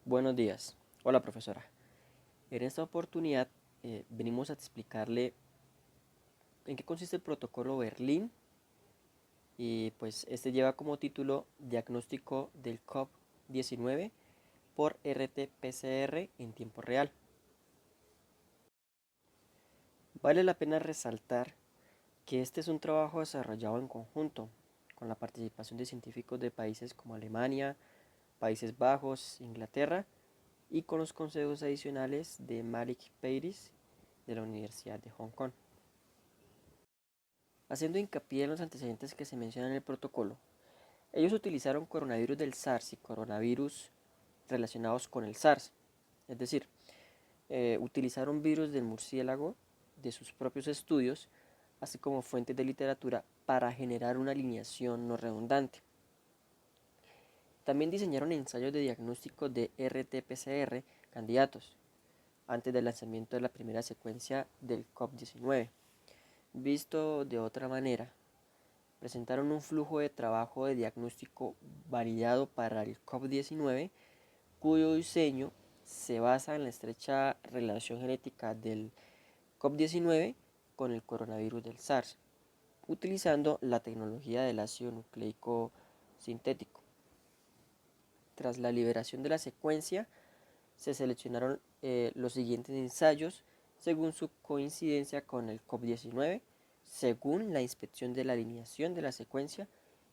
Buenos días. Hola, profesora. En esta oportunidad venimos a explicarle en qué consiste el protocolo Berlín y pues este lleva como título Diagnóstico del COVID-19 por RT-PCR en tiempo real. Vale la pena resaltar que este es un trabajo desarrollado en conjunto con la participación de científicos de países como Alemania, Países Bajos, Inglaterra y con los consejos adicionales de Malik Peiris de la Universidad de Hong Kong. Haciendo hincapié en los antecedentes que se mencionan en el protocolo, ellos utilizaron coronavirus del SARS y coronavirus relacionados con el SARS, es decir, utilizaron virus del murciélago de sus propios estudios, así como fuentes de literatura para generar una alineación no redundante. También diseñaron ensayos de diagnóstico de RT-PCR candidatos antes del lanzamiento de la primera secuencia del COVID-19. Visto de otra manera, presentaron un flujo de trabajo de diagnóstico validado para el COVID-19, cuyo diseño se basa en la estrecha relación genética del COVID-19 con el coronavirus del SARS, utilizando la tecnología del ácido nucleico sintético. Tras la liberación de la secuencia, se seleccionaron los siguientes ensayos según su coincidencia con el COVID-19, según la inspección de la alineación de la secuencia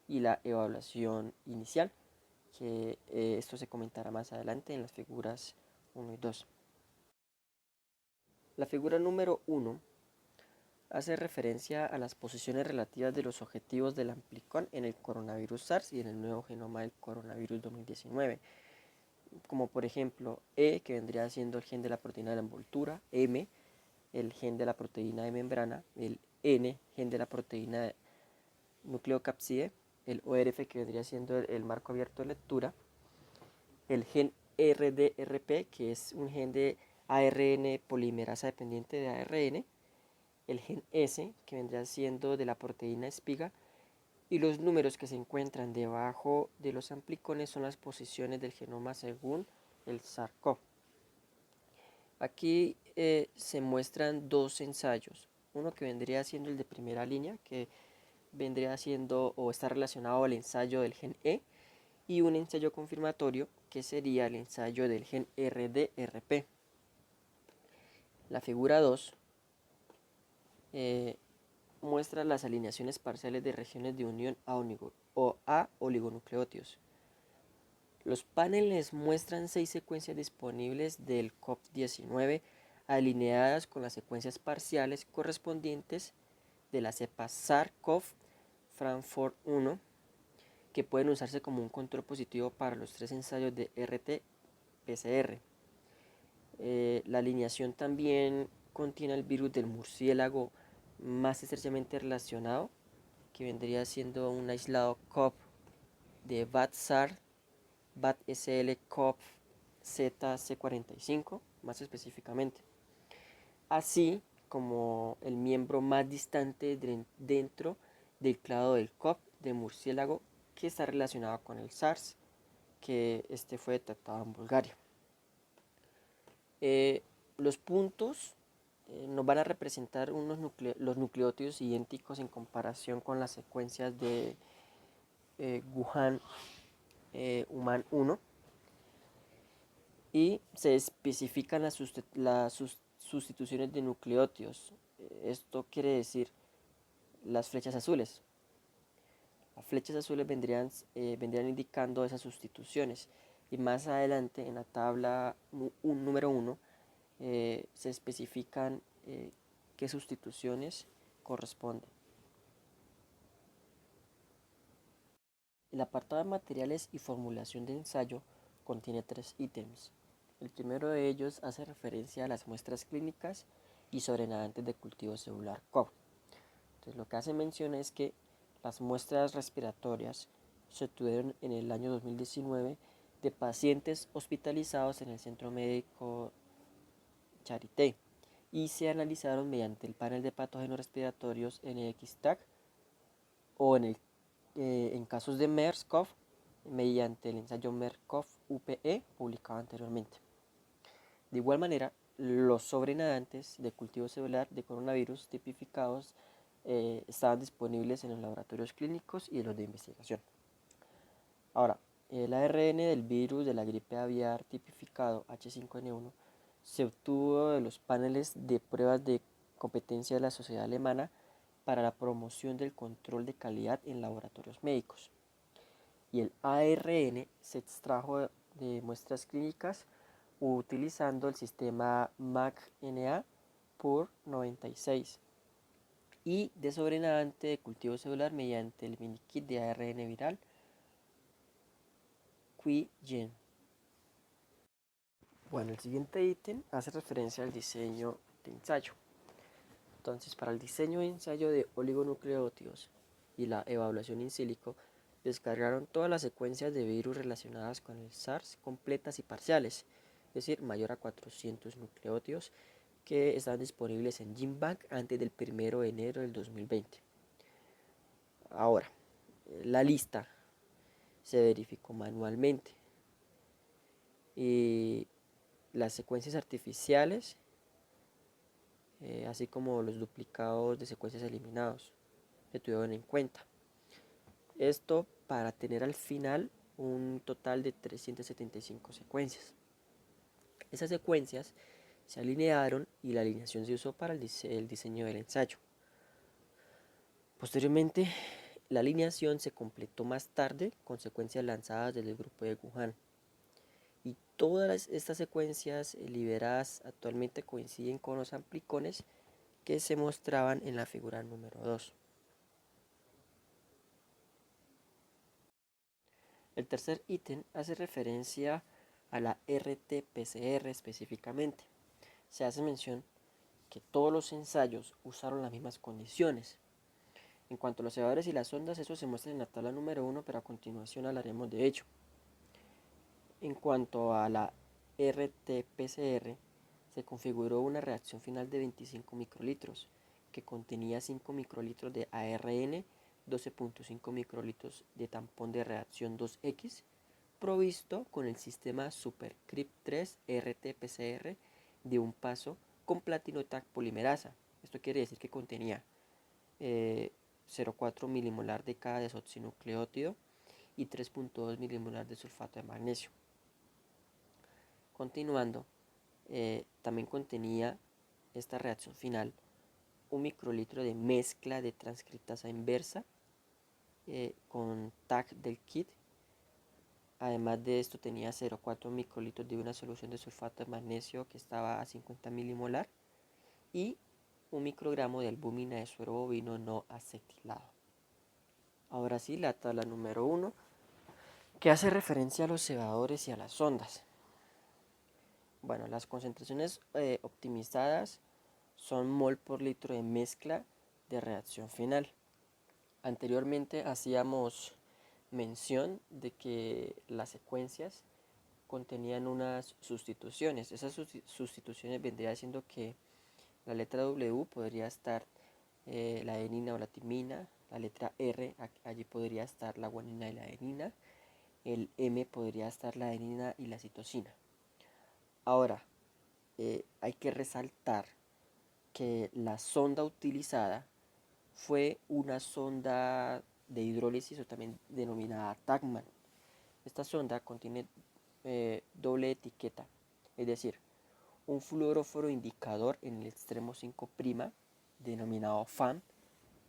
y la evaluación inicial, que esto se comentará más adelante en las figuras 1 y 2. La figura número 1 hace referencia a las posiciones relativas de los objetivos del amplicón en el coronavirus SARS y en el nuevo genoma del coronavirus 2019, como por ejemplo E, que vendría siendo el gen de la proteína de la envoltura, M, el gen de la proteína de membrana, el N, gen de la proteína de nucleocápside, el ORF, que vendría siendo el marco abierto de lectura, el gen RDRP, que es un gen de ARN polimerasa dependiente de ARN, el gen S, que vendría siendo de la proteína espiga, y los números que se encuentran debajo de los amplicones son las posiciones del genoma según el SARS-CoV. Aquí se muestran dos ensayos, uno que vendría siendo el de primera línea, que vendría siendo o está relacionado al ensayo del gen E, y un ensayo confirmatorio que sería el ensayo del gen RDRP. La figura 2 muestra las alineaciones parciales de regiones de unión a oligonucleótidos. Los paneles muestran 6 secuencias disponibles del COVID-19 alineadas con las secuencias parciales correspondientes de la cepa SARS-CoV Frankfurt 1, que pueden usarse como un control positivo para los 3 ensayos de RT-PCR. La alineación también contiene el virus del murciélago más estrechamente relacionado, que vendría siendo un aislado CoV de BAT-SARS, BAT-SL-CoV ZC45, más específicamente, así como el miembro más distante dentro del clado del CoV de murciélago que está relacionado con el SARS, que este fue detectado en Bulgaria. Los puntos nos van a representar los nucleótidos idénticos en comparación con las secuencias de Wuhan Human 1, y se especifican las sustituciones de nucleótidos. Esto quiere decir las flechas azules. Las flechas azules vendrían indicando esas sustituciones, y más adelante en la tabla número 1 se especifican qué sustituciones corresponden. El apartado de materiales y formulación de ensayo contiene 3 ítems. El primero de ellos hace referencia a las muestras clínicas y sobrenadantes de cultivo celular COVID. Entonces, lo que hace mención es que las muestras respiratorias se obtuvieron en el año 2019 de pacientes hospitalizados en el Centro Médico Charité y se analizaron mediante el panel de patógenos respiratorios NXTAC o en casos de MERS-CoV mediante el ensayo MERCOV-UPE publicado anteriormente. De igual manera, los sobrenadantes de cultivo celular de coronavirus tipificados estaban disponibles en los laboratorios clínicos y los de investigación. Ahora, el ARN del virus de la gripe aviar tipificado H5N1 se obtuvo de los paneles de pruebas de competencia de la Sociedad Alemana para la promoción del control de calidad en laboratorios médicos. Y el ARN se extrajo de muestras clínicas utilizando el sistema MAC-NA por 96 y de sobrenadante de cultivo celular mediante el minikit de ARN viral QIGen. Bueno, el siguiente ítem hace referencia al diseño de ensayo. Entonces, para el diseño de ensayo de oligonucleótidos y la evaluación in silico, descargaron todas las secuencias de virus relacionadas con el SARS completas y parciales, es decir, mayor a 400 nucleótidos que están disponibles en GenBank antes del 1 de enero del 2020. Ahora, la lista se verificó manualmente y las secuencias artificiales, así como los duplicados de secuencias eliminados, se tuvieron en cuenta. Esto para tener al final un total de 375 secuencias. Esas secuencias se alinearon y la alineación se usó para el diseño del ensayo. Posteriormente, la alineación se completó más tarde con secuencias lanzadas desde el grupo de Wuhan. Y todas estas secuencias liberadas actualmente coinciden con los amplicones que se mostraban en la figura número 2. El tercer ítem hace referencia a la RT-PCR específicamente. Se hace mención que todos los ensayos usaron las mismas condiciones. En cuanto a los cebadores y las sondas, eso se muestra en la tabla número 1, pero a continuación hablaremos de ello. En cuanto a la RT-PCR, se configuró una reacción final de 25 microlitros, que contenía 5 microlitros de ARN, 12.5 microlitros de tampón de reacción 2X, provisto con el sistema SuperCrypt 3 RT-PCR de un paso con platino-TAC polimerasa. Esto quiere decir que contenía 0,4 milimolar de cada desoxinucleótido y 3,2 milimolar de sulfato de magnesio. Continuando, también contenía esta reacción final 1 microlitro de mezcla de transcriptasa inversa con TAC del kit. Además de esto tenía 0,4 microlitros de una solución de sulfato de magnesio que estaba a 50 milimolar y 1 microgramo de albúmina de suero bovino no acetilado. Ahora sí, la tabla número 1, que hace referencia a los cebadores y a las sondas. Bueno, las concentraciones optimizadas son mol por litro de mezcla de reacción final. Anteriormente hacíamos mención de que las secuencias contenían unas sustituciones. Esas sustituciones vendría siendo que la letra W podría estar la adenina o la timina, la letra R, allí podría estar la guanina y la adenina, el M podría estar la adenina y la citosina. Ahora, hay que resaltar que la sonda utilizada fue una sonda de hidrólisis o tambi' denominada Tachman. Esta sonda contiene doble etiqueta, es decir, un fluoróforo indicador en el extremo 5', denominado FAM,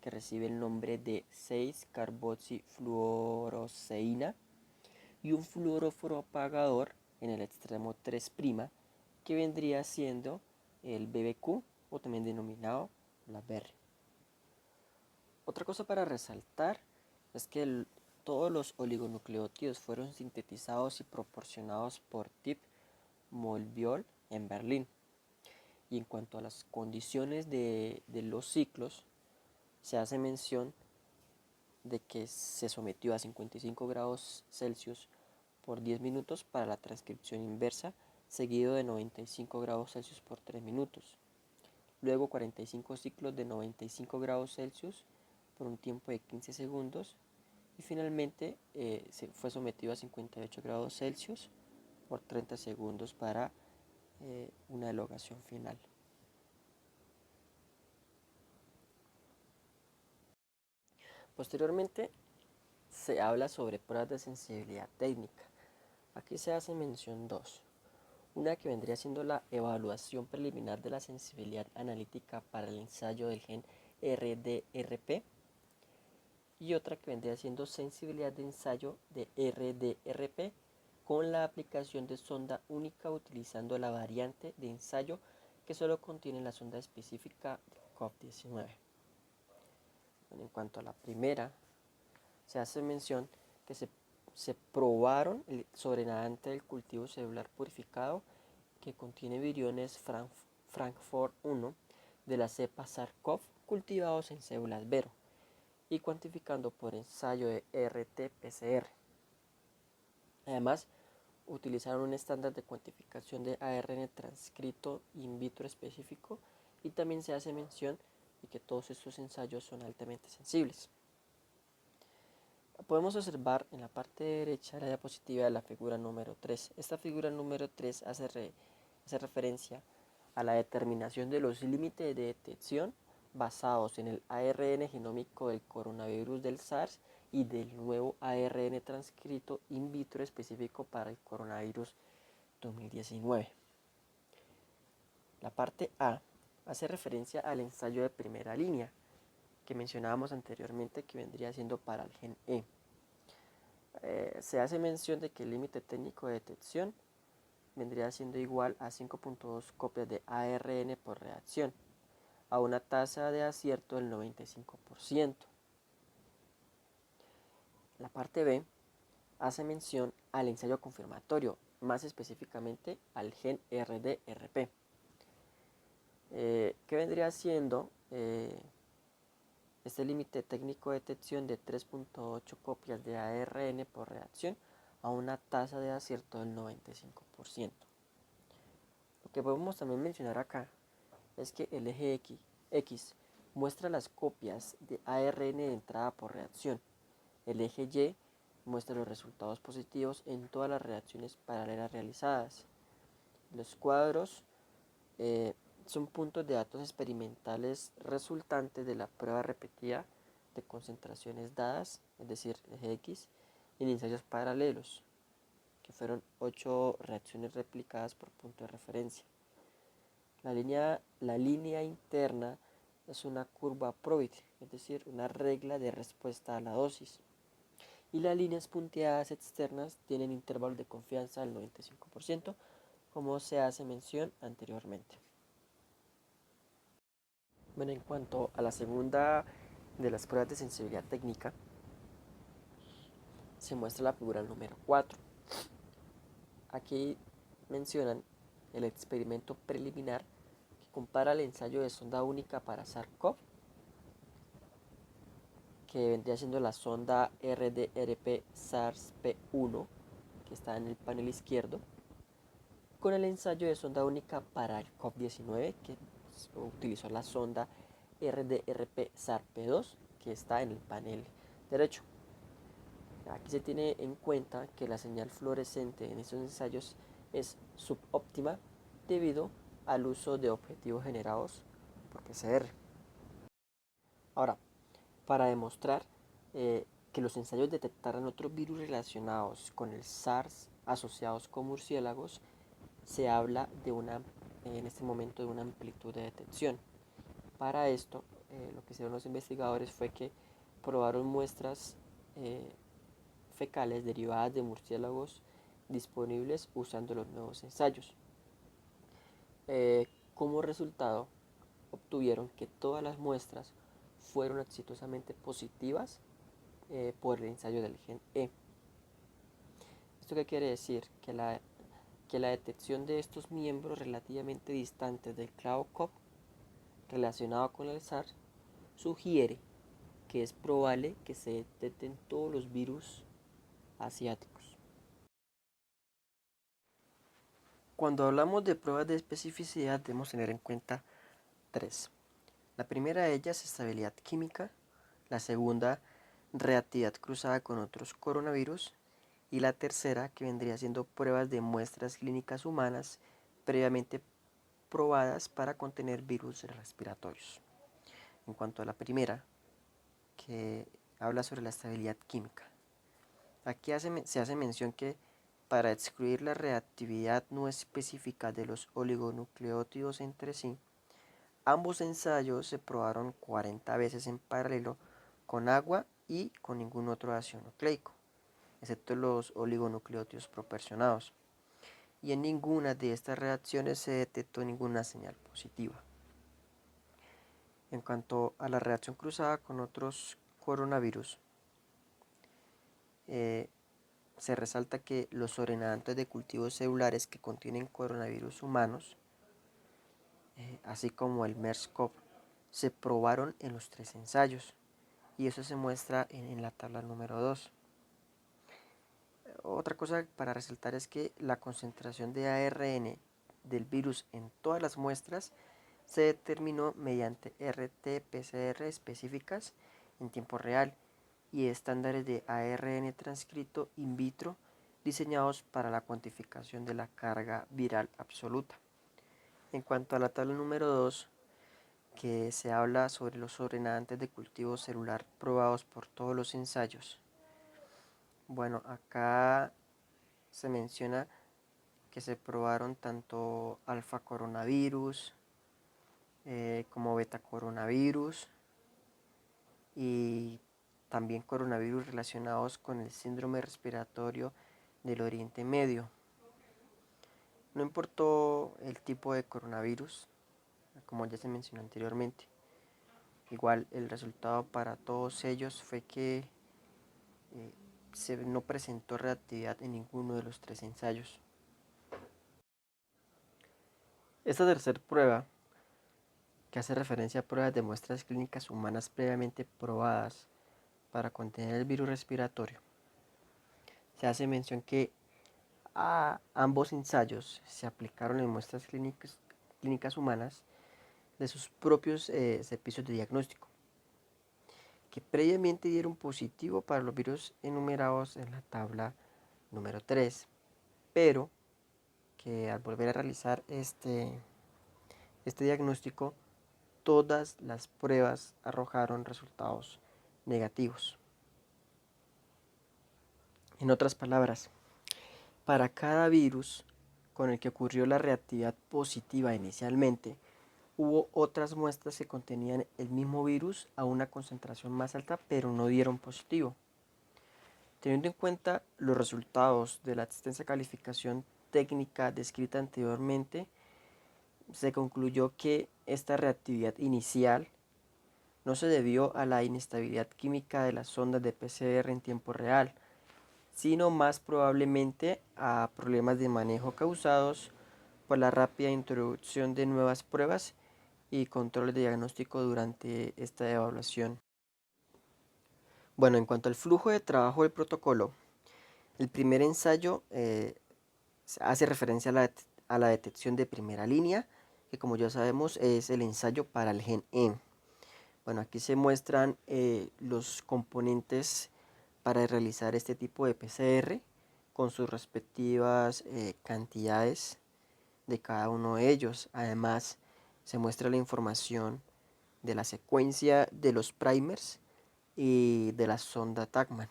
que recibe el nombre de 6-carboxifluoroseína, y un fluoróforo apagador en el extremo 3', que vendría siendo el BBQ o también denominado la BERRY. Otra cosa para resaltar es que todos los oligonucleótidos fueron sintetizados y proporcionados por Tip Molbiol en Berlín. Y en cuanto a las condiciones de los ciclos, se hace mención de que se sometió a 55 grados Celsius por 10 minutos para la transcripción inversa, seguido de 95 grados Celsius por 3 minutos. Luego 45 ciclos de 95 grados Celsius por un tiempo de 15 segundos y finalmente se fue sometido a 58 grados Celsius por 30 segundos para una elogación final. Posteriormente se habla sobre pruebas de sensibilidad técnica. Aquí se hace mención dos. Una que vendría siendo la evaluación preliminar de la sensibilidad analítica para el ensayo del gen RDRP y otra que vendría siendo sensibilidad de ensayo de RDRP con la aplicación de sonda única utilizando la variante de ensayo que solo contiene la sonda específica de COVID-19. Bueno, en cuanto a la primera, se hace mención que se probaron el sobrenadante del cultivo celular purificado que contiene viriones Frankfurt 1 de la cepa SARS-CoV cultivados en células Vero y cuantificando por ensayo de RT-PCR. Además, utilizaron un estándar de cuantificación de ARN transcrito in vitro específico y también se hace mención de que todos estos ensayos son altamente sensibles. Podemos observar en la parte derecha de la diapositiva de la figura número 3. Esta figura número 3 hace referencia a la determinación de los límites de detección basados en el ARN genómico del coronavirus del SARS y del nuevo ARN transcrito in vitro específico para el coronavirus 2019. La parte A hace referencia al ensayo de primera línea que mencionábamos anteriormente, que vendría siendo para el gen E. Se hace mención de que el límite técnico de detección vendría siendo igual a 5.2 copias de ARN por reacción, a una tasa de acierto del 95%. La parte B hace mención al ensayo confirmatorio, más específicamente al gen RDRP, que vendría siendo este límite técnico de detección de 3.8 copias de ARN por reacción a una tasa de acierto del 95%. Lo que podemos también mencionar acá es que el eje X muestra las copias de ARN de entrada por reacción. El eje Y muestra los resultados positivos en todas las reacciones paralelas realizadas. Los cuadros son puntos de datos experimentales resultantes de la prueba repetida de concentraciones dadas, es decir, eje X, en ensayos paralelos, que fueron 8 reacciones replicadas por punto de referencia. La línea interna es una curva Probit, es decir, una regla de respuesta a la dosis. Y las líneas punteadas externas tienen intervalos de confianza del 95%, como se hace mención anteriormente. Bueno, en cuanto a la segunda de las pruebas de sensibilidad técnica, se muestra la figura número 4. Aquí mencionan el experimento preliminar que compara el ensayo de sonda única para SARS-CoV, que vendría siendo la sonda RDRP SARS-P1, que está en el panel izquierdo, con el ensayo de sonda única para el COVID-19, que utilizó la sonda RDRP SARS-P2, que está en el panel derecho. Aquí se tiene en cuenta que la señal fluorescente en estos ensayos es subóptima debido al uso de objetivos generados por PCR. Ahora, para demostrar que los ensayos detectaran otros virus relacionados con el SARS asociados con murciélagos, se habla en este momento de una amplitud de detección. Para esto, lo que hicieron los investigadores fue que probaron muestras fecales derivadas de murciélagos disponibles usando los nuevos ensayos. Como resultado, obtuvieron que todas las muestras fueron exitosamente positivas por el ensayo del gen E. ¿Esto qué quiere decir? Que la detección de estos miembros relativamente distantes del clado COP relacionado con el SARS sugiere que es probable que se detecten todos los virus asiáticos. Cuando hablamos de pruebas de especificidad debemos tener en cuenta tres. La primera de ellas es estabilidad química, la segunda reactividad cruzada con otros coronavirus, y la tercera, que vendría siendo pruebas de muestras clínicas humanas previamente probadas para contener virus respiratorios. En cuanto a la primera, que habla sobre la estabilidad química, aquí se hace mención que para excluir la reactividad no específica de los oligonucleótidos entre sí, ambos ensayos se probaron 40 veces en paralelo con agua y con ningún otro ácido nucleico, excepto los oligonucleótidos proporcionados. Y en ninguna de estas reacciones se detectó ninguna señal positiva. En cuanto a la reacción cruzada con otros coronavirus, se resalta que los sobrenadantes de cultivos celulares que contienen coronavirus humanos, así como el MERS-CoV, se probaron en los 3 ensayos, y eso se muestra en la tabla número 2. Otra cosa para resaltar es que la concentración de ARN del virus en todas las muestras se determinó mediante RT-PCR específicas en tiempo real y estándares de ARN transcrito in vitro diseñados para la cuantificación de la carga viral absoluta. En cuanto a la tabla número 2, que se habla sobre los sobrenadantes de cultivo celular probados por todos los ensayos. Bueno, acá se menciona que se probaron tanto alfa coronavirus como beta coronavirus y también coronavirus relacionados con el síndrome respiratorio del Oriente Medio. No importó el tipo de coronavirus, como ya se mencionó anteriormente. Igual el resultado para todos ellos fue que no presentó reactividad en ninguno de los 3 ensayos. Esta tercera prueba, que hace referencia a pruebas de muestras clínicas humanas previamente probadas para contener el virus respiratorio, se hace mención que a ambos ensayos se aplicaron en muestras clínicas humanas de sus propios servicios de diagnóstico, que previamente dieron positivo para los virus enumerados en la tabla número 3, pero que al volver a realizar este diagnóstico, todas las pruebas arrojaron resultados negativos. En otras palabras, para cada virus con el que ocurrió la reactividad positiva inicialmente, hubo otras muestras que contenían el mismo virus a una concentración más alta, pero no dieron positivo. Teniendo en cuenta los resultados de la extensa calificación técnica descrita anteriormente, se concluyó que esta reactividad inicial no se debió a la inestabilidad química de las sondas de PCR en tiempo real, sino más probablemente a problemas de manejo causados por la rápida introducción de nuevas pruebas y controles de diagnóstico durante esta evaluación. Bueno, en cuanto al flujo de trabajo del protocolo, el primer ensayo hace referencia a la detección de primera línea, que como ya sabemos es el ensayo para el gen E. Bueno, aquí se muestran los componentes para realizar este tipo de PCR con sus respectivas cantidades de cada uno de ellos. Además, se muestra la información de la secuencia de los primers y de la sonda Tacman,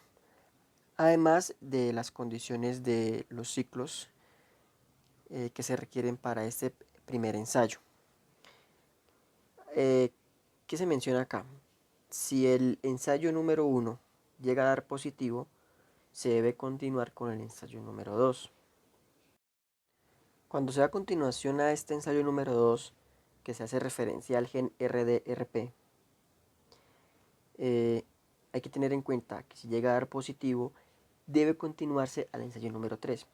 además de las condiciones de los ciclos que se requieren para este primer ensayo. ¿Qué se menciona acá? Si el ensayo número 1 llega a dar positivo, se debe continuar con el ensayo número 2. Cuando se da continuación a este ensayo número 2, que se hace referencia al gen RDRP, hay que tener en cuenta que si llega a dar positivo, debe continuarse al ensayo número 3.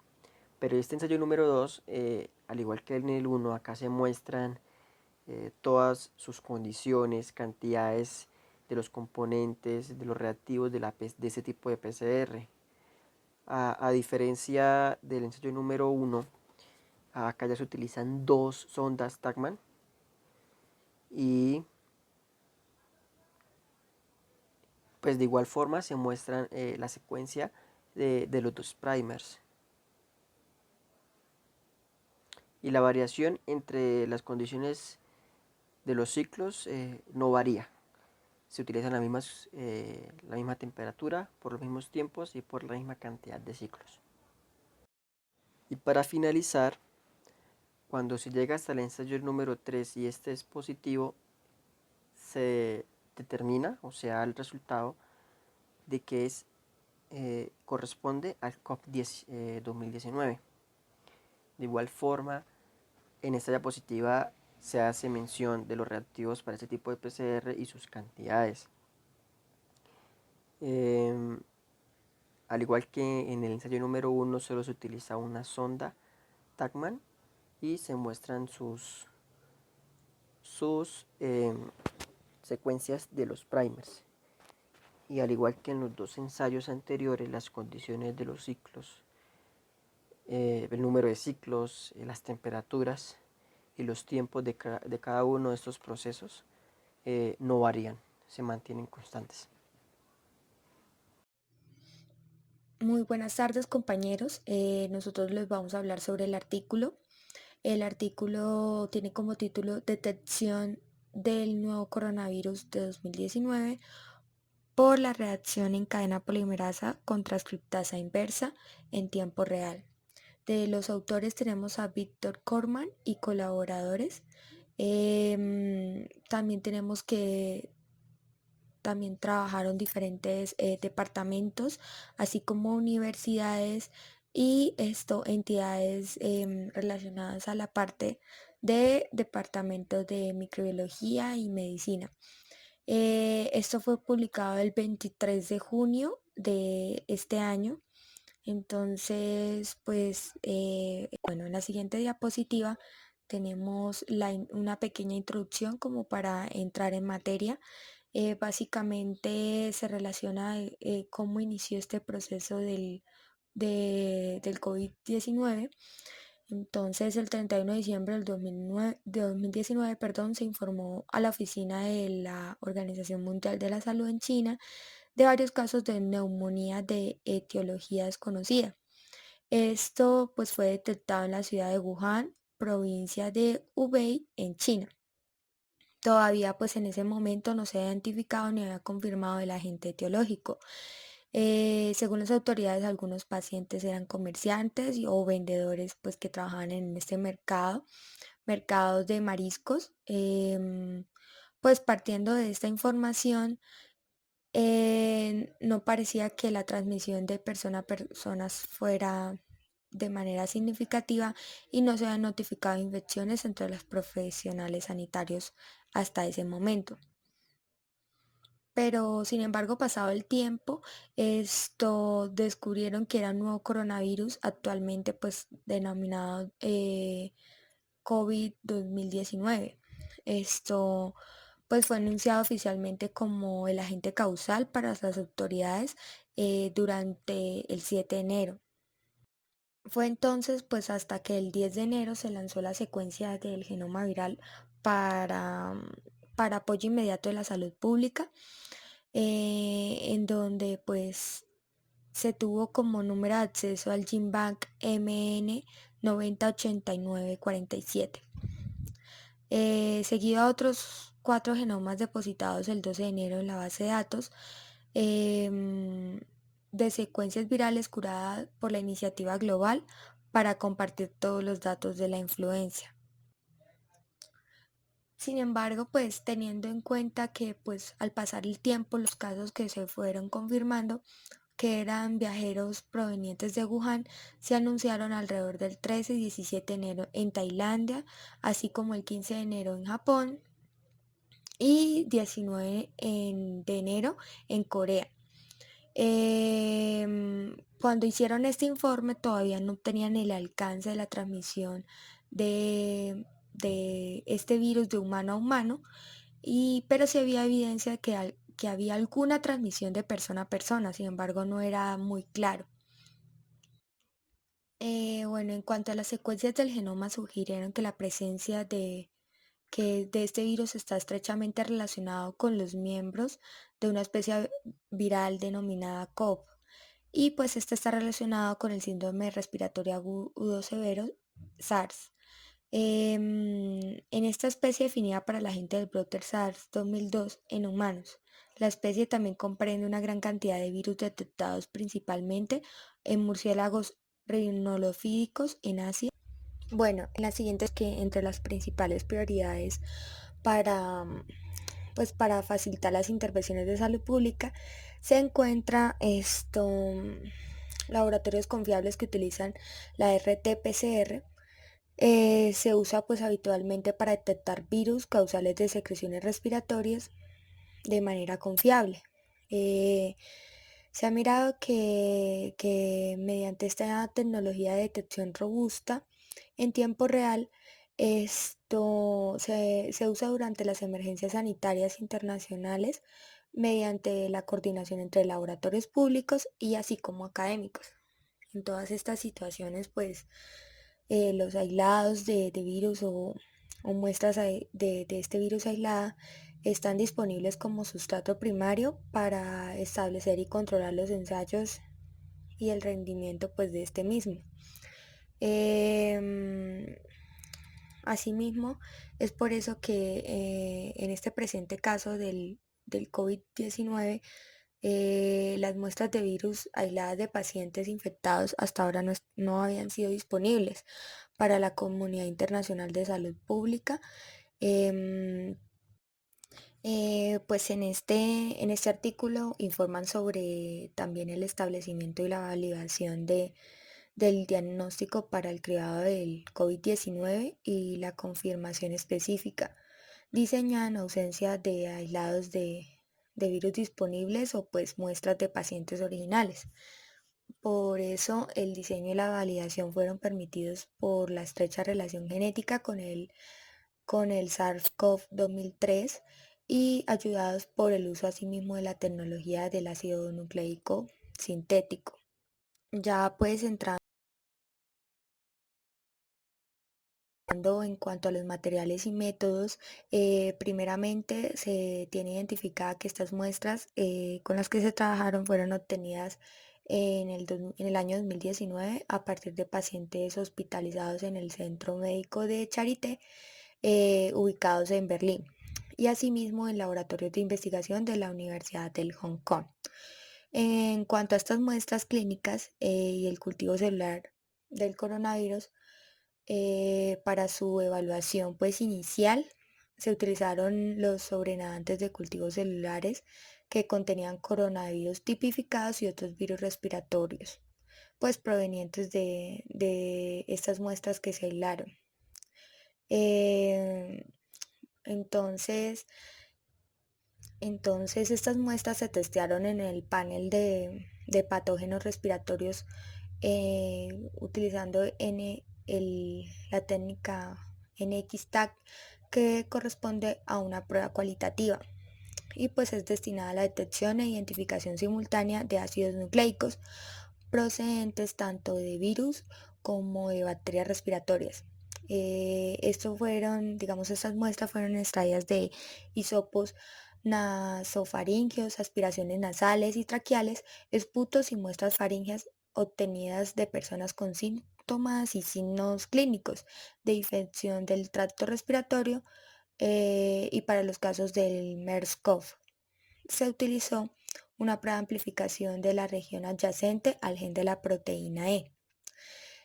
Pero este ensayo número 2, al igual que en el 1, acá se muestran todas sus condiciones, cantidades de los componentes, de los reactivos de este tipo de PCR. A diferencia del ensayo número 1, acá ya se utilizan 2 sondas Tacman y Pues de igual forma se muestran la secuencia de los dos primers. Y la variación entre las condiciones de los ciclos no varía. Se utilizan la misma temperatura por los mismos tiempos y por la misma cantidad de ciclos. Y para finalizar, cuando se llega hasta el ensayo número 3 y este es positivo, se determina, o sea, el resultado de que corresponde al COP10, 2019. De igual forma, en esta diapositiva se hace mención de los reactivos para este tipo de PCR y sus cantidades. Al igual que en el ensayo número 1, solo se utiliza una sonda Tacman y se muestran sus secuencias de los primers. Y al igual que en los dos ensayos anteriores, las condiciones de los ciclos, el número de ciclos, las temperaturas y los tiempos de cada uno de estos procesos no varían, se mantienen constantes. Muy buenas tardes, compañeros. Nosotros les vamos a hablar sobre el artículo. El artículo tiene como título Detección del nuevo coronavirus de 2019 por la reacción en cadena polimerasa con transcriptasa inversa en tiempo real. De los autores tenemos a Víctor Corman y colaboradores. También tenemos que también trabajaron diferentes departamentos, así como universidades y entidades relacionadas a la parte de departamentos de microbiología y medicina. Esto fue publicado el 23 de junio de este año. Entonces, pues, bueno, en la siguiente diapositiva tenemos una pequeña introducción como para entrar en materia. Básicamente se relaciona cómo inició este proceso del COVID-19. Entonces, el 31 de diciembre del 2019, perdón, se informó a la oficina de la Organización Mundial de la Salud en China de varios casos de neumonía de etiología desconocida. Esto pues fue detectado en la ciudad de Wuhan, provincia de Hubei, en China. Todavía pues en ese momento no se ha identificado ni había confirmado el agente etiológico. Según las autoridades, algunos pacientes eran comerciantes o vendedores pues que trabajaban en este mercados de mariscos. Pues partiendo de esta información, no parecía que la transmisión de persona a personas fuera de manera significativa y no se han notificado infecciones entre los profesionales sanitarios hasta ese momento. Pero sin embargo, pasado el tiempo, esto descubrieron que era un nuevo coronavirus, actualmente pues denominado COVID-2019. Esto pues fue anunciado oficialmente como el agente causal para las autoridades durante el 7 de enero. Fue entonces pues hasta que el 10 de enero se lanzó la secuencia del genoma viral para, para apoyo inmediato de la salud pública, en donde pues se tuvo como número de acceso al GenBank MN 908947, seguido a otros 4 genomas depositados el 12 de enero en la base de datos de secuencias virales curada por la iniciativa global para compartir todos los datos de la influencia. Sin embargo, pues teniendo en cuenta que pues al pasar el tiempo los casos que se fueron confirmando que eran viajeros provenientes de Wuhan, se anunciaron alrededor del 13 y 17 de enero en Tailandia, así como el 15 de enero en Japón y 19 de enero en Corea. Cuando hicieron este informe todavía no tenían el alcance de la transmisión de este virus de humano a humano, pero sí había evidencia que había alguna transmisión de persona a persona, sin embargo no era muy claro. Bueno, en cuanto a las secuencias del genoma, sugirieron que la presencia que de este virus está estrechamente relacionado con los miembros de una especie viral denominada COV. Y pues este está relacionado con el síndrome respiratorio agudo severo, SARS. En esta especie definida para la gente del brote SARS 2002 en humanos. La especie también comprende una gran cantidad de virus detectados principalmente en murciélagos rinolofídicos en Asia. Bueno, en las siguientes que entre las principales prioridades para, para facilitar las intervenciones de salud pública se encuentra laboratorios confiables que utilizan la RT-PCR. Se usa pues habitualmente para detectar virus causales de secreciones respiratorias de manera confiable. Eh, Se ha mirado que mediante esta tecnología de detección robusta en tiempo real, esto se usa durante las emergencias sanitarias internacionales mediante la coordinación entre laboratorios públicos y así como académicos. En todas estas situaciones, pues los aislados de virus o muestras de este virus aislada están disponibles como sustrato primario para establecer y controlar los ensayos y el rendimiento pues de este mismo. Em, Asimismo, es por eso que en este presente caso del COVID-19, las muestras de virus aisladas de pacientes infectados hasta ahora no habían sido disponibles para la comunidad internacional de salud pública. Em, pues en este artículo informan sobre también el establecimiento y la validación del diagnóstico para el cribado del COVID-19 y la confirmación específica, diseñada en ausencia de aislados de virus disponibles o pues muestras de pacientes originales. Por eso el diseño y la validación fueron permitidos por la estrecha relación genética con el SARS-CoV 2003 y ayudados por el uso asimismo de la tecnología del ácido nucleico sintético. Ya pues entrando en cuanto a los materiales y métodos, primeramente se tiene identificada que estas muestras con las que se trabajaron fueron obtenidas en el año 2019 a partir de pacientes hospitalizados en el Centro Médico de Charité, ubicados en Berlín, y asimismo en laboratorios de investigación de la Universidad del Hong Kong. En cuanto a estas muestras clínicas y el cultivo celular del coronavirus, para su evaluación pues inicial se utilizaron los sobrenadantes de cultivos celulares que contenían coronavirus tipificados y otros virus respiratorios, pues provenientes de estas muestras que se aislaron. Eh, entonces, entonces estas muestras se testearon en el panel de patógenos respiratorios utilizando la técnica NXTAC, que corresponde a una prueba cualitativa y pues es destinada a la detección e identificación simultánea de ácidos nucleicos procedentes tanto de virus como de bacterias respiratorias. Estas muestras fueron extraídas de hisopos nasofaringeos, aspiraciones nasales y traqueales, esputos y muestras faríngeas obtenidas de personas con síntomas y signos clínicos de infección del tracto respiratorio, y para los casos del MERS-CoV se utilizó una prueba de amplificación de la región adyacente al gen de la proteína E.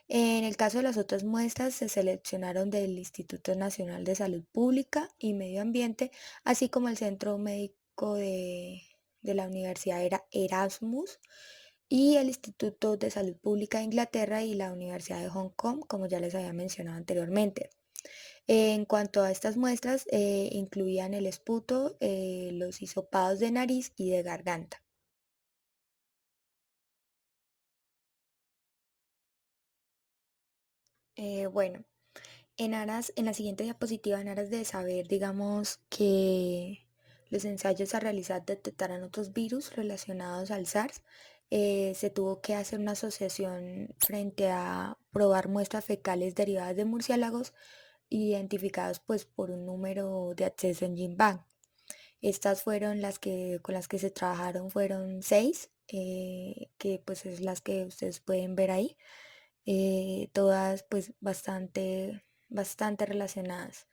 En el caso de las otras muestras, se seleccionaron del Instituto Nacional de Salud Pública y Medio Ambiente, así como el Centro Médico de la Universidad Erasmus y el Instituto de Salud Pública de Inglaterra y la Universidad de Hong Kong, como ya les había mencionado anteriormente. En cuanto a estas muestras, incluían el esputo, los hisopados de nariz y de garganta. Bueno, en la siguiente diapositiva, en aras de saber, digamos, que los ensayos a realizar detectaran otros virus relacionados al SARS, se tuvo que hacer una asociación frente a probar muestras fecales derivadas de murciélagos identificados pues por un número de acceso en GenBank. Estas fueron las que con las que se trabajaron, fueron 6, que pues es las que ustedes pueden ver ahí, todas pues bastante relacionadas.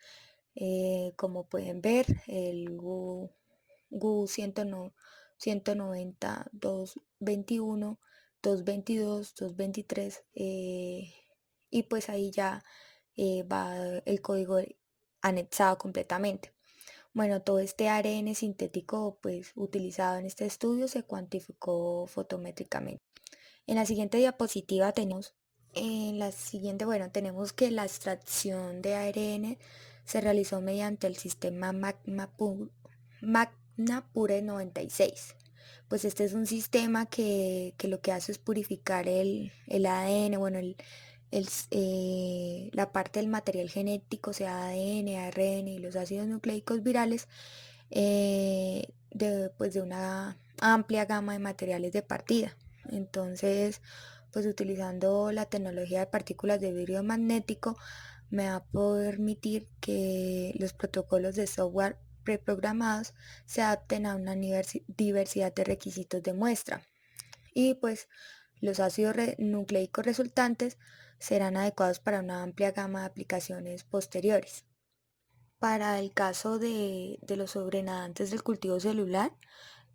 Como pueden ver, el GU 190, 221, 222, 223, y pues ahí ya va el código anexado completamente. Bueno, todo este ARN sintético pues utilizado en este estudio se cuantificó fotométricamente. En la siguiente diapositiva tenemos, bueno, tenemos que la extracción de ARN se realizó mediante el sistema MagnaPure 96. Pues este es un sistema que lo que hace es purificar el ADN, bueno, la parte del material genético, sea ADN, ARN y los ácidos nucleicos virales, pues de una amplia gama de materiales de partida. Entonces, pues utilizando la tecnología de partículas de vidrio magnético, me va a permitir que los protocolos de software preprogramados se adapten a una diversidad de requisitos de muestra. Y pues los ácidos nucleicos resultantes serán adecuados para una amplia gama de aplicaciones posteriores. Para el caso de los sobrenadantes del cultivo celular,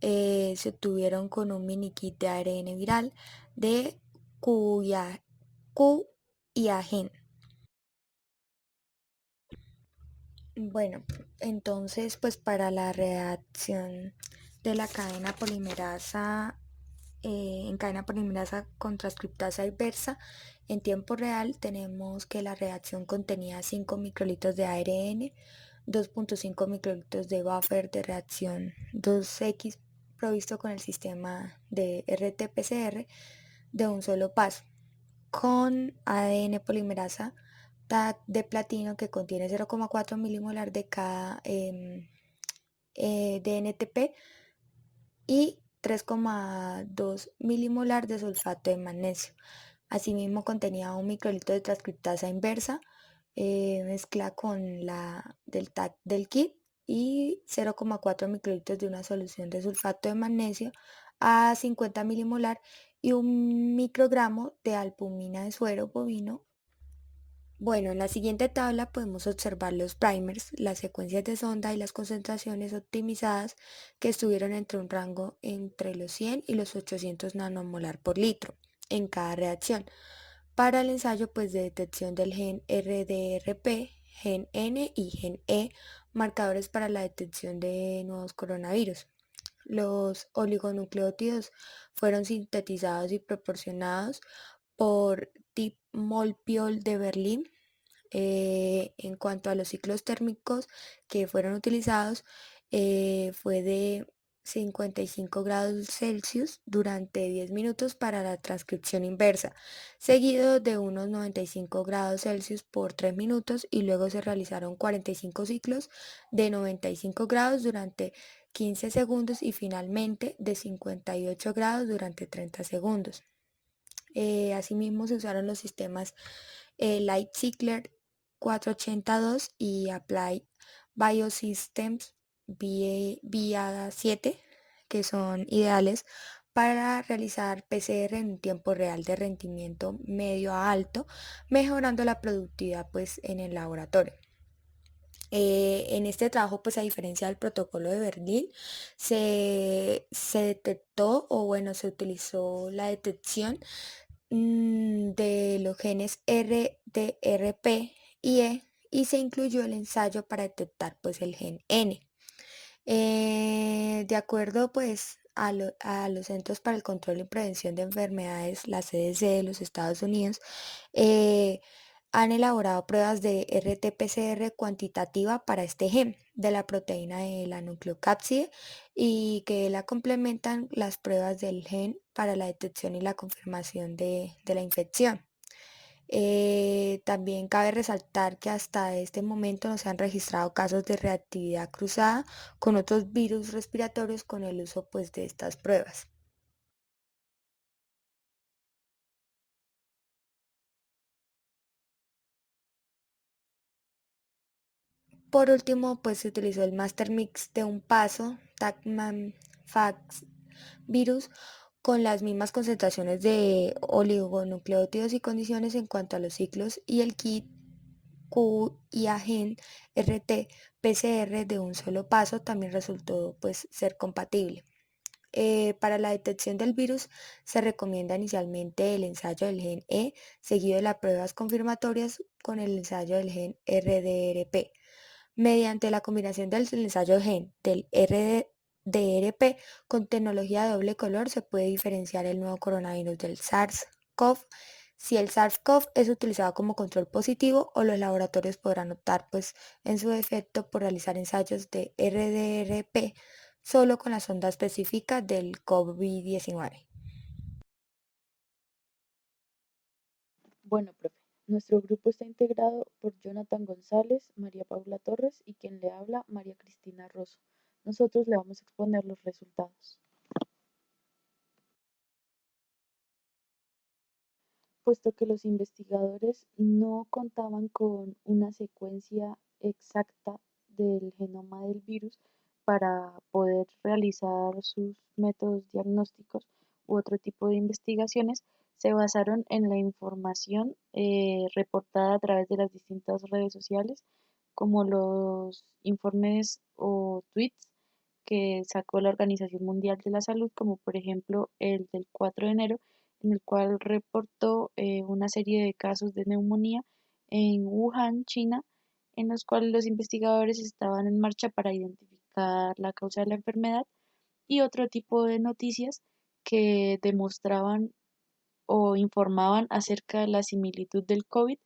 se obtuvieron con un mini kit de ARN viral de Q y A gen. Bueno, entonces pues para la reacción de la cadena polimerasa en cadena polimerasa con transcriptasa inversa, en tiempo real tenemos que la reacción contenía 5 microlitros de ARN, 2.5 microlitros de buffer de reacción 2X provisto con el sistema de RT-PCR de un solo paso, con ADN polimerasa TAC de platino que contiene 0,4 milimolar de cada DNTP y 3,2 milimolar de sulfato de magnesio. Asimismo contenía un microlitro de transcriptasa inversa, mezcla con la del TAC del kit y 0,4 microlitros de una solución de sulfato de magnesio a 50 milimolar y un microgramo de albumina de suero bovino. Bueno, en la siguiente tabla podemos observar los primers, las secuencias de sonda y las concentraciones optimizadas que estuvieron entre un rango entre los 100 y los 800 nanomolar por litro en cada reacción. Para el ensayo pues, de detección del gen RDRP, gen N y gen E, marcadores para la detección de nuevos coronavirus. Los oligonucleótidos fueron sintetizados y proporcionados por Tip Molpiol de Berlín. En cuanto a los ciclos térmicos que fueron utilizados, fue de 55 grados Celsius durante 10 minutos para la transcripción inversa, seguido de unos 95 grados Celsius por 3 minutos y luego se realizaron 45 ciclos de 95 grados durante 15 segundos y finalmente de 58 grados durante 30 segundos. Asimismo se usaron los sistemas Lightcycler 482 y Applied Biosystems VIA 7, que son ideales para realizar PCR en un tiempo real de rendimiento medio a alto, mejorando la productividad pues, en el laboratorio. En este trabajo, pues a diferencia del protocolo de Berlín, se detectó o bueno, se utilizó la detección de los genes RDRP y E y se incluyó el ensayo para detectar pues el gen N. De acuerdo pues a los Centros para el Control y Prevención de Enfermedades, la CDC de los Estados Unidos, eh, han elaborado pruebas de RT-PCR cuantitativa para este gen de la proteína de la nucleocápside y que la complementan las pruebas del gen para la detección y la confirmación de la infección. También cabe resaltar que hasta este momento no se han registrado casos de reactividad cruzada con otros virus respiratorios con el uso pues, de estas pruebas. Por último, pues se utilizó el master mix de un paso, Tacman Fax virus, con las mismas concentraciones de oligonucleótidos y condiciones en cuanto a los ciclos y el kit Q y Agen RT-PCR de un solo paso también resultó pues ser compatible. Para la detección del virus se recomienda inicialmente el ensayo del gen E seguido de las pruebas confirmatorias con el ensayo del gen RDRP. Mediante la combinación del ensayo gen del RDRP con tecnología de doble color se puede diferenciar el nuevo coronavirus del SARS-CoV si el SARS-CoV es utilizado como control positivo o los laboratorios podrán optar pues en su defecto por realizar ensayos de RDRP solo con la sonda específica del COVID-19. Bueno, profe, nuestro grupo está integrado por Jonathan González, María Paula Torres y quien le habla, María Cristina Rosso. Nosotros le vamos a exponer los resultados. Puesto que los investigadores no contaban con una secuencia exacta del genoma del virus para poder realizar sus métodos diagnósticos u otro tipo de investigaciones, se basaron en la información reportada a través de las distintas redes sociales, como los informes o tweets que sacó la Organización Mundial de la Salud, como por ejemplo el del 4 de enero, en el cual reportó una serie de casos de neumonía en Wuhan, China, en los cuales los investigadores estaban en marcha para identificar la causa de la enfermedad y otro tipo de noticias que demostraban o informaban acerca de la similitud del COVID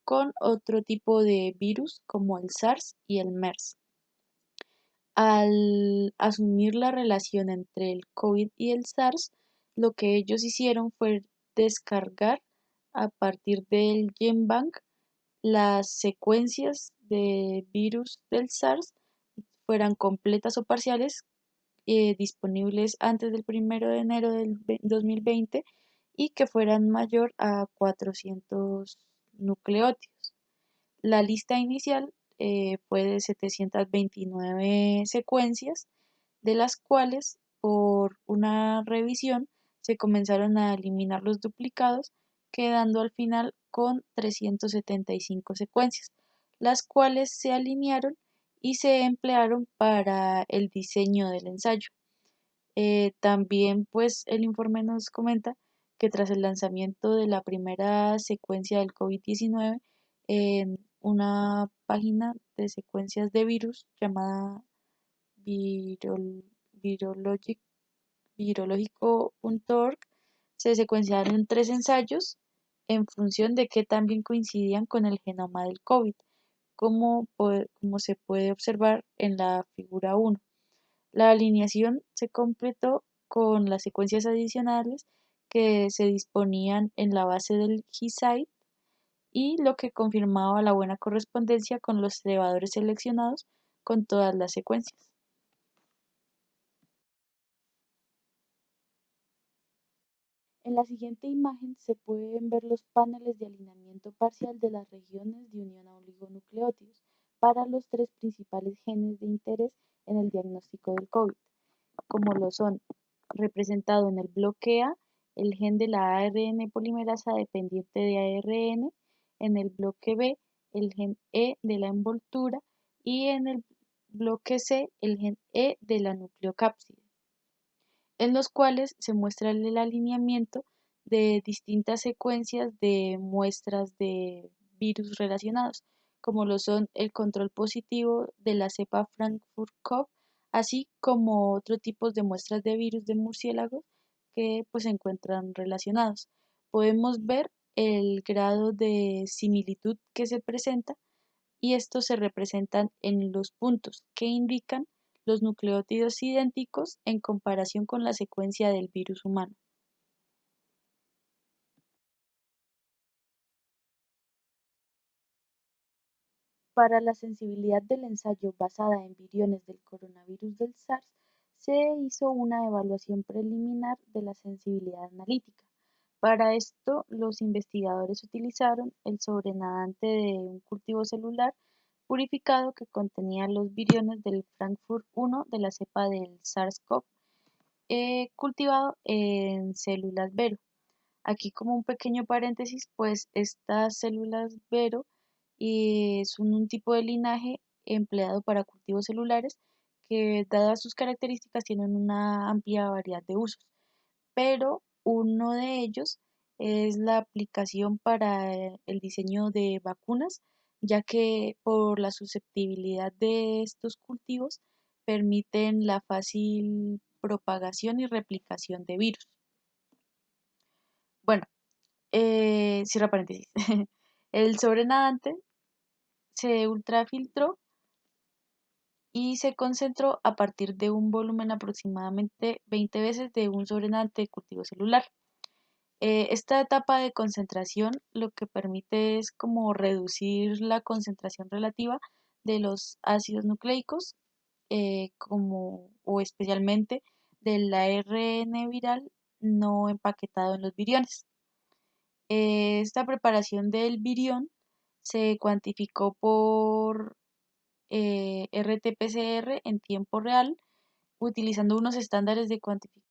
con otro tipo de virus como el SARS y el MERS. Al asumir la relación entre el COVID y el SARS, lo que ellos hicieron fue descargar a partir del GenBank las secuencias de virus del SARS, fueran completas o parciales, disponibles antes del 1 de enero del 2020 y que fueran mayor a 400 nucleótidos. La lista inicial fue de 729 secuencias, de las cuales por una revisión se comenzaron a eliminar los duplicados, quedando al final con 375 secuencias, las cuales se alinearon y se emplearon para el diseño del ensayo. También pues el informe nos comenta que tras el lanzamiento de la primera secuencia del COVID-19 en una página de secuencias de virus llamada virologic- virológico.org, se secuenciaron 3 ensayos en función de que también coincidían con el genoma del COVID, como se puede observar en la figura 1. La alineación se completó con las secuencias adicionales que se disponían en la base del GISAID y lo que confirmaba la buena correspondencia con los elevadores seleccionados con todas las secuencias. En la siguiente imagen se pueden ver los paneles de alineamiento parcial de las regiones de unión a oligonucleótidos para los 3 principales genes de interés en el diagnóstico del COVID, como lo son representado en el bloque A, el gen de la ARN polimerasa dependiente de ARN, en el bloque B, el gen E de la envoltura y en el bloque C, el gen E de la nucleocápside, en los cuales se muestra el alineamiento de distintas secuencias de muestras de virus relacionados, como lo son el control positivo de la cepa Frankfurt-Cov, así como otros tipos de muestras de virus de murciélagos que pues se encuentran relacionados. Podemos ver el grado de similitud que se presenta y estos se representan en los puntos que indican los nucleótidos idénticos en comparación con la secuencia del virus humano. Para la sensibilidad del ensayo basada en viriones del coronavirus del SARS, se hizo una evaluación preliminar de la sensibilidad analítica. Para esto, los investigadores utilizaron el sobrenadante de un cultivo celular purificado que contenía los viriones del Frankfurt 1 de la cepa del SARS-CoV cultivado en células Vero. Aquí como un pequeño paréntesis, pues estas células Vero son un tipo de linaje empleado para cultivos celulares que, dadas sus características, tienen una amplia variedad de usos, pero uno de ellos es la aplicación para el diseño de vacunas, ya que por la susceptibilidad de estos cultivos permiten la fácil propagación y replicación de virus. Bueno, cierra paréntesis. El sobrenadante se ultrafiltró y se concentró a partir de un volumen aproximadamente 20 veces de un sobrenadante de cultivo celular. Esta etapa de concentración lo que permite es como reducir la concentración relativa de los ácidos nucleicos, o especialmente del ARN viral no empaquetado en los viriones. Esta preparación del virión se cuantificó por RT-PCR en tiempo real utilizando unos estándares de cuantificación.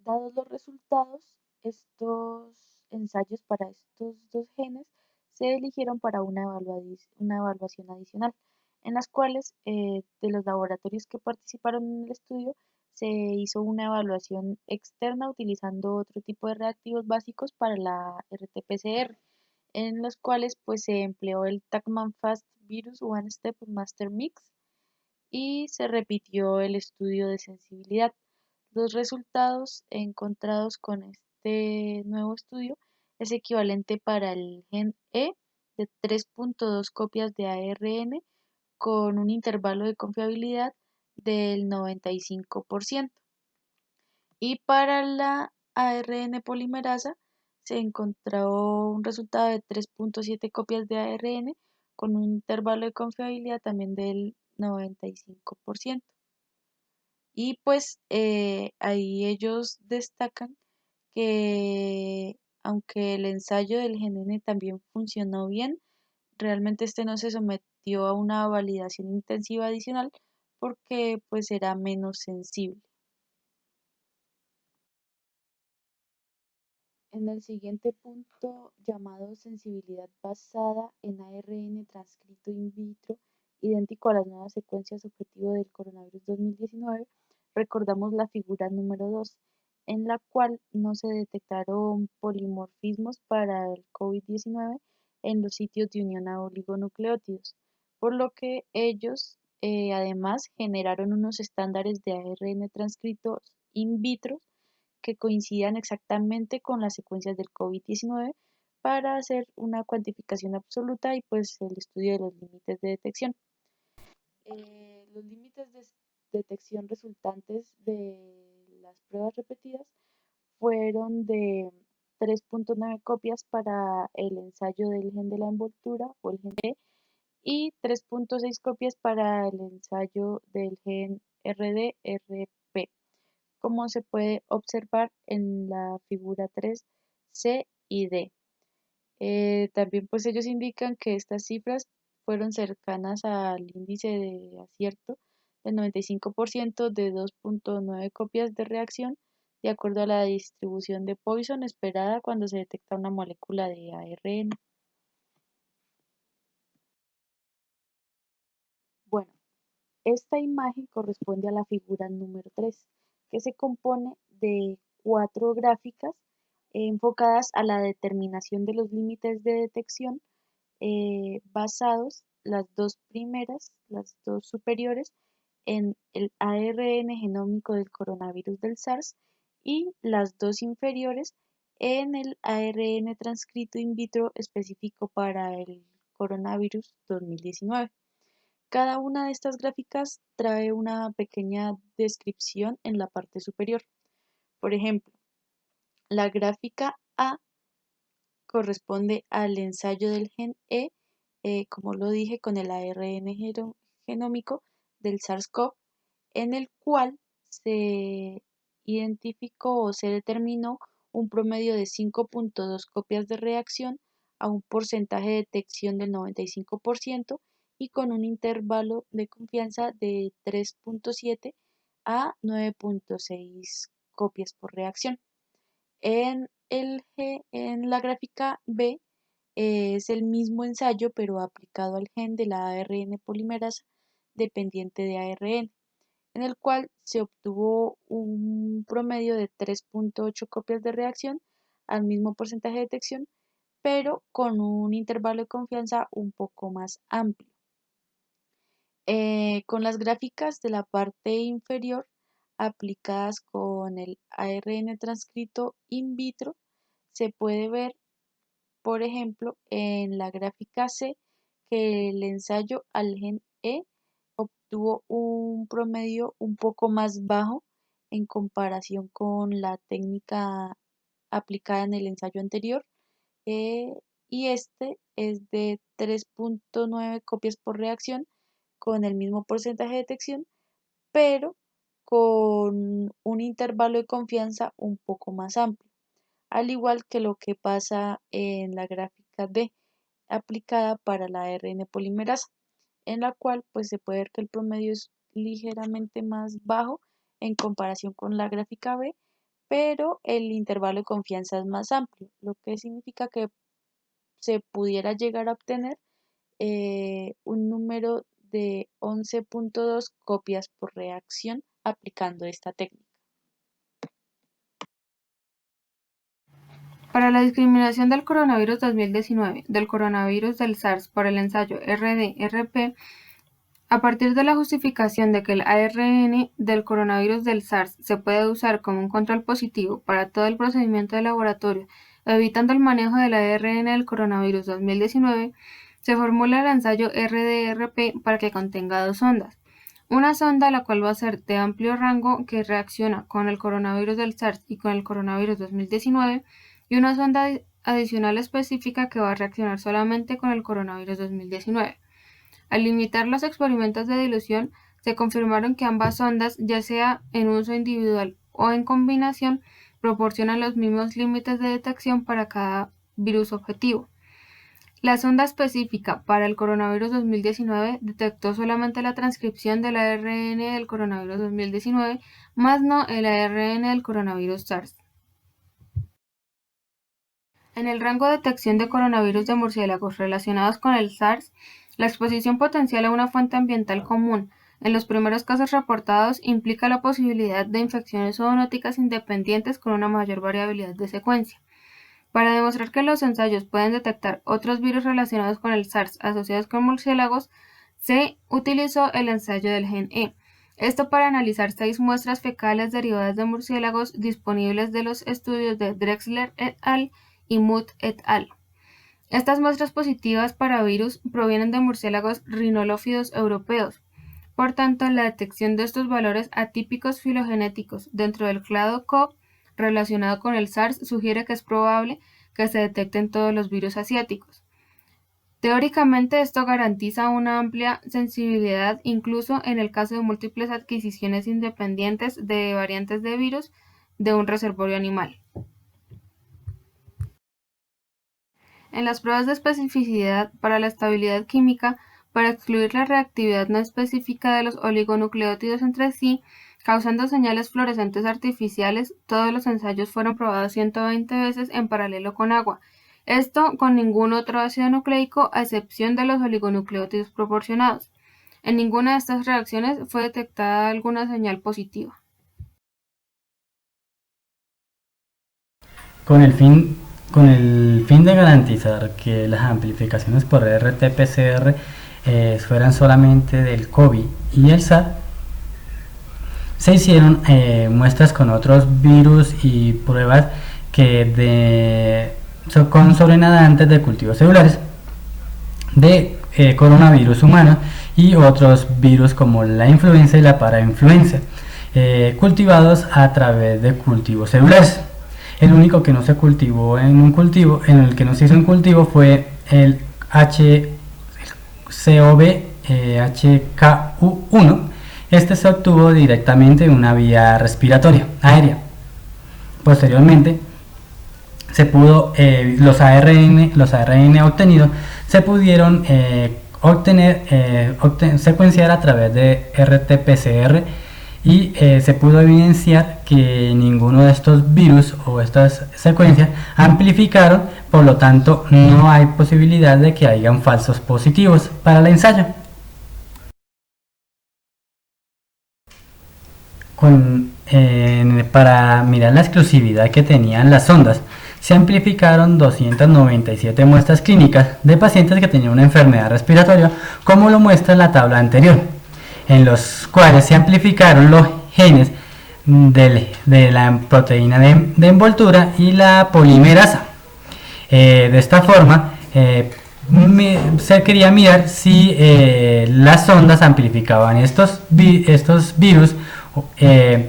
Dados los resultados, estos ensayos para estos dos genes se eligieron para una evaluación adicional, en las cuales de los laboratorios que participaron en el estudio se hizo una evaluación externa utilizando otro tipo de reactivos básicos para la RT-PCR, en los cuales pues se empleó el Taqman Fast Virus One Step Master Mix y se repitió el estudio de sensibilidad. Los resultados encontrados con este nuevo estudio es equivalente para el gen E de 3.2 copias de ARN con un intervalo de confiabilidad del 95%. Y para la ARN polimerasa se encontró un resultado de 3.7 copias de ARN con un intervalo de confiabilidad también del 95%. Y pues ahí ellos destacan que aunque el ensayo del GNN también funcionó bien, realmente este no se sometió a una validación intensiva adicional porque pues era menos sensible. En el siguiente punto, llamado sensibilidad basada en ARN transcrito in vitro, idéntico a las nuevas secuencias objetivo del coronavirus 2019, recordamos la figura número 2, en la cual no se detectaron polimorfismos para el COVID-19 en los sitios de unión a oligonucleótidos, por lo que ellos además generaron unos estándares de ARN transcritos in vitro que coincidan exactamente con las secuencias del COVID-19 para hacer una cuantificación absoluta y pues el estudio de los límites de detección. Los límites de detección resultantes de las pruebas repetidas fueron de 3.9 copias para el ensayo del gen de la envoltura o el gen E y 3.6 copias para el ensayo del gen RD-RP, como se puede observar en la figura 3C y D. También pues ellos indican que estas cifras fueron cercanas al índice de acierto del 95% de 2.9 copias de reacción, de acuerdo a la distribución de Poisson esperada cuando se detecta una molécula de ARN. Bueno, esta imagen corresponde a la figura número 3, que se compone de 4 gráficas enfocadas a la determinación de los límites de detección basados, las dos primeras, las dos superiores, en el ARN genómico del coronavirus del SARS y las dos inferiores en el ARN transcrito in vitro específico para el coronavirus 2019. Cada una de estas gráficas trae una pequeña descripción en la parte superior. Por ejemplo, la gráfica A corresponde al ensayo del gen E, como lo dije, con el ARN genómico del SARS-CoV, en el cual se identificó o se determinó un promedio de 5.2 copias de reacción a un porcentaje de detección del 95% y con un intervalo de confianza de 3.7 a 9.6 copias por reacción. En la gráfica B es el mismo ensayo pero aplicado al gen de la ARN polimerasa dependiente de ARN, en el cual se obtuvo un promedio de 3.8 copias de reacción al mismo porcentaje de detección, pero con un intervalo de confianza un poco más amplio. Con las gráficas de la parte inferior aplicadas con el ARN transcrito in vitro, se puede ver, por ejemplo, en la gráfica C, que el ensayo al gen E obtuvo un promedio un poco más bajo en comparación con la técnica aplicada en el ensayo anterior, eh, y este es de 3.9 copias por reacción con el mismo porcentaje de detección, pero con un intervalo de confianza un poco más amplio, al igual que lo que pasa en la gráfica D aplicada para la ARN polimerasa, en la cual pues se puede ver que el promedio es ligeramente más bajo en comparación con la gráfica B, pero el intervalo de confianza es más amplio, lo que significa que se pudiera llegar a obtener un número de 11.2 copias por reacción aplicando esta técnica. Para la discriminación del coronavirus 2019 del coronavirus del SARS por el ensayo RD-RP, a partir de la justificación de que el ARN del coronavirus del SARS se puede usar como un control positivo para todo el procedimiento de laboratorio, evitando el manejo del ARN del coronavirus 2019, se formula el ensayo RD-RP para que contenga dos sondas. Una sonda la cual va a ser de amplio rango que reacciona con el coronavirus del SARS y con el coronavirus 2019 y una sonda adicional específica que va a reaccionar solamente con el coronavirus 2019. Al limitar los experimentos de dilución, se confirmaron que ambas sondas, ya sea en uso individual o en combinación, proporcionan los mismos límites de detección para cada virus objetivo. La sonda específica para el coronavirus 2019 detectó solamente la transcripción del ARN del coronavirus 2019, más no el ARN del coronavirus SARS. En el rango de detección de coronavirus de murciélagos relacionados con el SARS, la exposición potencial a una fuente ambiental común en los primeros casos reportados implica la posibilidad de infecciones zoonóticas independientes con una mayor variabilidad de secuencia. Para demostrar que los ensayos pueden detectar otros virus relacionados con el SARS asociados con murciélagos, se utilizó el ensayo del gen E. Esto para analizar 6 muestras fecales derivadas de murciélagos disponibles de los estudios de Drexler et al. Y Muth et al. Estas muestras positivas para virus provienen de murciélagos rinolófidos europeos. Por tanto, la detección de estos valores atípicos filogenéticos dentro del clado CoV relacionado con el SARS sugiere que es probable que se detecten todos los virus asiáticos. Teóricamente, esto garantiza una amplia sensibilidad incluso en el caso de múltiples adquisiciones independientes de variantes de virus de un reservorio animal. En las pruebas de especificidad para la estabilidad química, para excluir la reactividad no específica de los oligonucleótidos entre sí, causando señales fluorescentes artificiales, todos los ensayos fueron probados 120 veces en paralelo con agua. Esto con ningún otro ácido nucleico a excepción de los oligonucleótidos proporcionados. En ninguna de estas reacciones fue detectada alguna señal positiva. con el fin de garantizar que las amplificaciones por RT-PCR fueran solamente del COVID y el SARS, se hicieron muestras con otros virus y pruebas con sobrenadantes de cultivos celulares de coronavirus humanos y otros virus como la influenza y la parainfluenza, cultivados a través de cultivos celulares. El único que no se cultivó en el que no se hizo en cultivo fue el HCOV-HKU1. Este se obtuvo directamente en una vía respiratoria aérea. Posteriormente, los ARN obtenidos se pudieron secuenciar a través de RT-PCR y se pudo evidenciar que ninguno de estos virus o estas secuencias amplificaron, por lo tanto no hay posibilidad de que hayan falsos positivos para el ensayo. Para mirar la exclusividad que tenían las sondas, se amplificaron 297 muestras clínicas de pacientes que tenían una enfermedad respiratoria, como lo muestra la tabla anterior, en los cuales se amplificaron los genes de la proteína de envoltura y la polimerasa. De esta forma, se quería mirar si las sondas amplificaban estos virus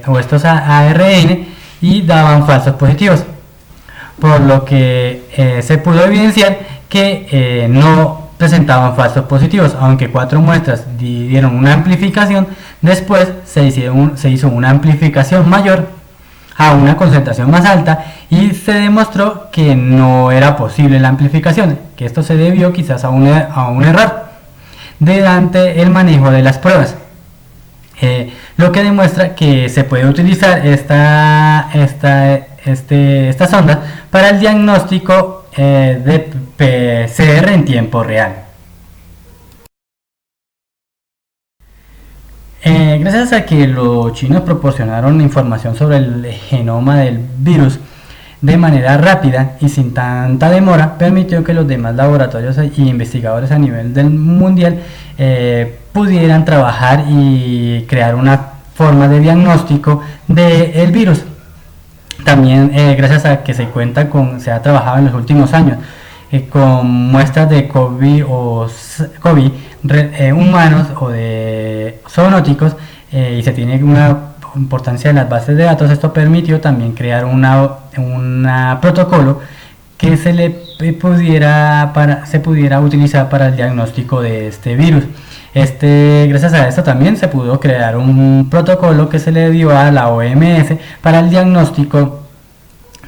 o estos ARN y daban falsos positivos, por lo que se pudo evidenciar que no presentaban falsos positivos, aunque 4 muestras dieron una amplificación. Después se hizo una amplificación mayor a una concentración más alta y se demostró que no era posible la amplificación, que esto se debió quizás a un error durante el manejo de las pruebas, lo que demuestra que se puede utilizar esta sonda para el diagnóstico de PCR en tiempo real. Gracias a que los chinos proporcionaron información sobre el genoma del virus de manera rápida y sin tanta demora, permitió que los demás laboratorios y investigadores a nivel del mundial pudieran trabajar y crear una forma de diagnóstico del virus. También gracias a que se ha trabajado en los últimos años con muestras de COVID humanos o de zoonóticos, y se tiene una importancia en las bases de datos. Esto permitió también crear un protocolo que se pudiera utilizar para el diagnóstico de este virus. Gracias a esto también se pudo crear un protocolo que se le dio a la OMS para el diagnóstico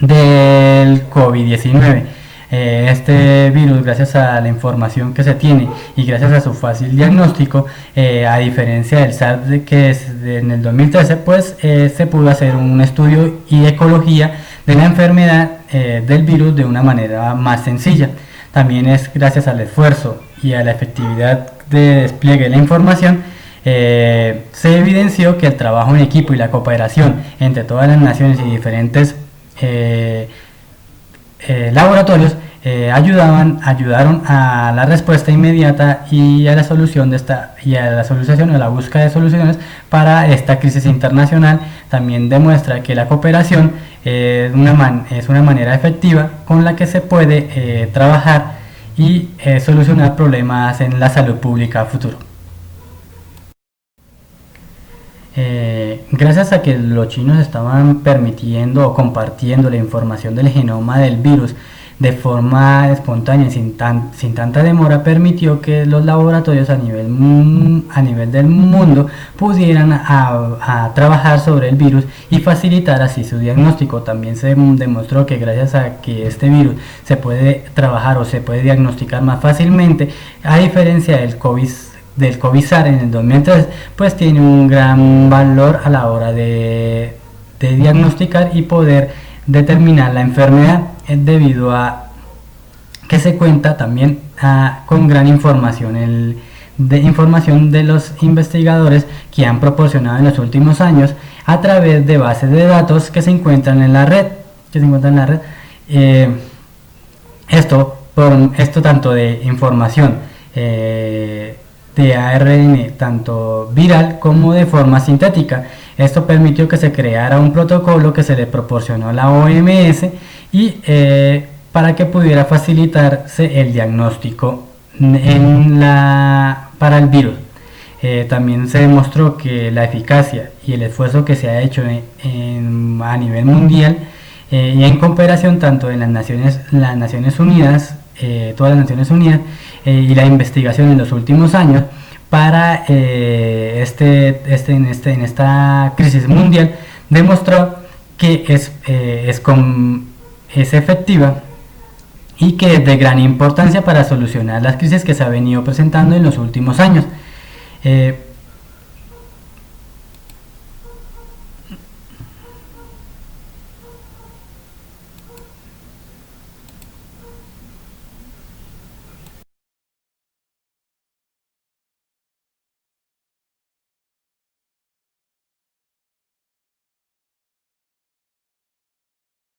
del COVID-19. Este virus, gracias a la información que se tiene y gracias a su fácil diagnóstico, a diferencia del SARS que es en el 2013, pues se pudo hacer un estudio y ecología de la enfermedad del virus de una manera más sencilla. También es gracias al esfuerzo y a la efectividad de despliegue de la información, se evidenció que el trabajo en equipo y la cooperación entre todas las naciones y diferentes laboratorios ayudaron a la respuesta inmediata y a la solución a la búsqueda de soluciones para esta crisis internacional. También demuestra que la cooperación es una manera efectiva con la que se puede trabajar y solucionar problemas en la salud pública a futuro. Gracias a que los chinos estaban permitiendo o compartiendo la información del genoma del virus de forma espontánea y sin tanta demora, permitió que los laboratorios a nivel del mundo pudieran a trabajar sobre el virus y facilitar así su diagnóstico. También se demostró que gracias a que este virus se puede trabajar o se puede diagnosticar más fácilmente, a diferencia del COVID-SARS en el 2003, pues tiene un gran valor a la hora de diagnosticar y poder determinar la enfermedad, debido a que se cuenta también con gran información de los investigadores que han proporcionado en los últimos años a través de bases de datos que se encuentran en la red, Esto tanto de información de ARN, tanto viral como de forma sintética. Esto permitió que se creara un protocolo que se le proporcionó a la OMS y para que pudiera facilitarse el diagnóstico para el virus. También se demostró que la eficacia y el esfuerzo que se ha hecho a nivel mundial y en cooperación tanto en las Naciones Unidas, todas las Naciones Unidas, y la investigación en los últimos años para en esta crisis mundial demostró que es efectiva y que es de gran importancia para solucionar las crisis que se han venido presentando en los últimos años.